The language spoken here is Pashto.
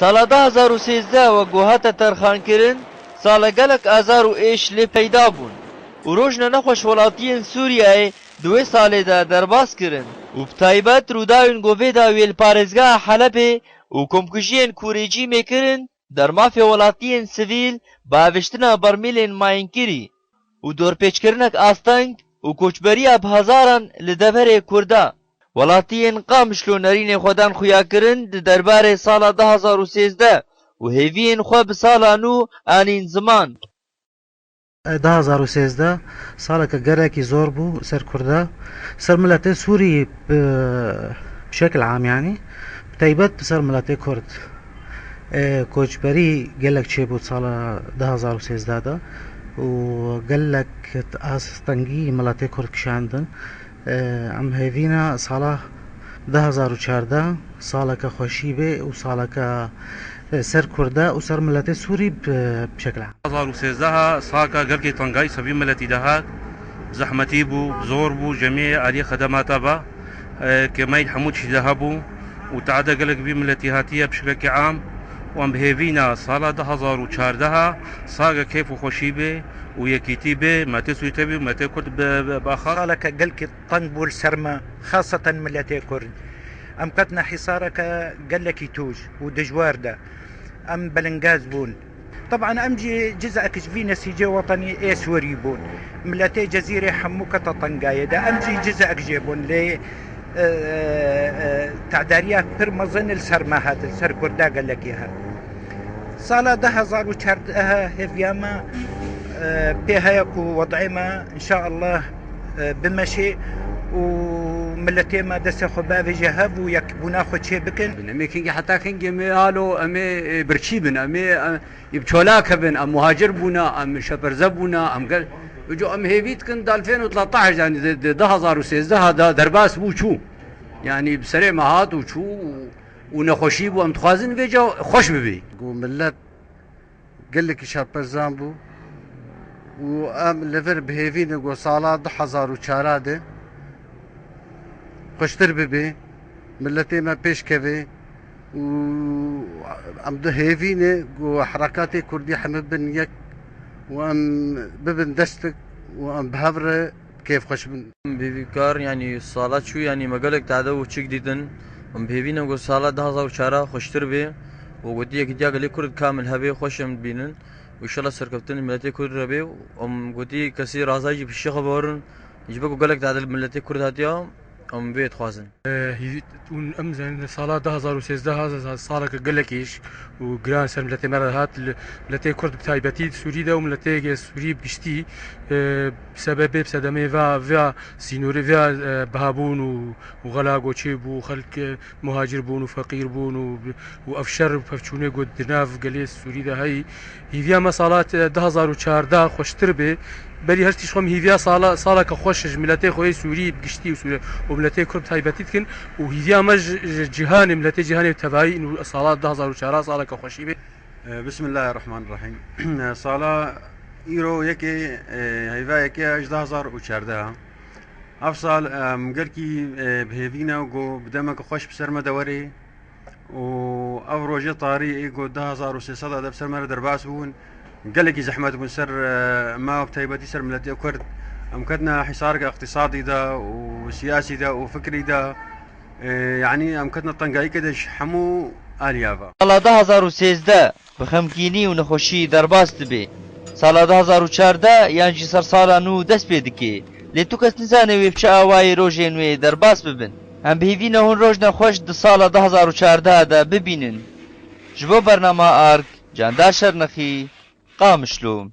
سالا 2013 وەکو هاتە تەرخانکردن ساڵە gelek ئازار و ئێش لێ پەیدا بوون و ڕۆژنە نەخۆش وڵاتیên Sûriyeyê دوێ salê de derbas kirin û bi taybet rûdawên govêda wêlparêzgeha Helepê û komkujiyên kurêcîmê kirin dermafê welatiyên sivîl bi eviştina bermîlên mayînkirî û dorpêçkirinek asteng û koçberiya bihezaran li deverê Kurda. Welatiyên Qamişlo nerînê xwedan xuya kirin di derbarê sala 2013 û hêviyên xwe bi sala nû anîn ziman. 2013 سالك جركي زوربو سر كردا سر ملتي سوري بشكل عام يعني بتيبت بسر ملتي كرد كوچبري قالك تشيبو صالة 2013 دا وقالك استنجي ملتي كرد كشاندن ام هيفينا صالة 2014 صالك خوشيبه وصالك سر كردا وسر ملتي سوري بشكل عام. 2013 ساكا قلقي طنقاي سبي ملتي دهات زحمتي بو زور بو جميع علي خدمات با كمايل حمود ذهبوا وتعدى قلق بي ملتي هاتية بشكل عام وام بهيفينا صالة 2014 ساكا كيف خوشيبه ويكيتيبه ما تسوي تبي ما تكرد باخر. سالك قلقي طنبول سرما خاصة ملتي كرد ام قتنا حصارك قلكي توج ودجوار ده ام بلنغاز بون طبعا ام جزءك في نسيجي وطني اي سوري بون ملتي جزيره حموكه طنقايه ده ام جزءك جيبون لي تعداريات برمزن السرماهات السر كردا قلكيها صاله 2014 هفياما بها يكو وضعما ان شاء الله بمشي وملتي ما دس خباب جهاب ويكبونا خو شي بكن امي كينج حتى كينج امي قالوا امي برشيبن امي يبشولاك بن ام مهاجر بونا ام شبرزبونا ام قال جو ام هيفيت كنت 2013 يعني 2013 هذا درباس بو شو يعني بسريع مهات وشو ونخوشيب وام تخازن فيجا خوش ببي قو ملت قال لك شبرزامبو وام ليفر بهيفين قو صالات 2014 خوشتر ببي ملتي ما بيش كبي و ام ده هيفينه و حركاتي كردي حمد بن يك وام ببن دستك وام بهبره كيف خوش بن بيكار يعني صالات شو يعني مقالك تعدو تشيك ديدن ام بهيفينه قو صالات 2014 خوشتر بي وقلت لك ديا قال كرد كامل هبي خوشم بينن وان شاء الله سركبتن ملتي كرد ربي ام قلت كثير رازاجي بالشيخ بورن يجبك قالك تعدل ملتي كرد هاتيا ام بيت خوازن اون امزن صاله 2013 صالك قلكيش وجران سر ملتي مرات ملتي كرد بتايبتي سوري ده وملتي سوري بشتي بسبب بسدمي فا سينوري فا بهابون وغلاقو تشيب وخلق مهاجر بون وفقير بون وافشر ففشوني قد دناف قليس سوري ده هي فيها مسالات 2014 خوشتر به بلي هرتي شوم هيفيا صاله كخوش ملتي خوي سوري بقشتي وملتي كرب تايبتي كن وهيفيا مج جهان ملتي جهان تبعي انه صالات 2014 صاله كخوشي بسم الله الرحمن الرحيم صاله ايرو يكي هيفا يكي 2014 افصل مقركي بهيفينا وقو بدمك خوش بسرمه دوري و افروجي طاري ايقو 2016 ده بسرمه درباس بون قال لك زحمات بن سر ما بتايبتي سر ملتي كرد امكدنا حصار اقتصادي ده وسياسي ده وفكري ده يعني امكدنا طنقاي كدش حمو اليافا سال 2013 بخمكيني ونخوشي درباس دبي سال 2014 يعني سر سالا نو دست بيدكي لتو كس نزانه ويفشا واي روجين وي درباس ببن هم بهيفينا هون روجنا خوش د سال 2014 ده ببينن جبو برنامه ارك جاندار شرنخي قامشلو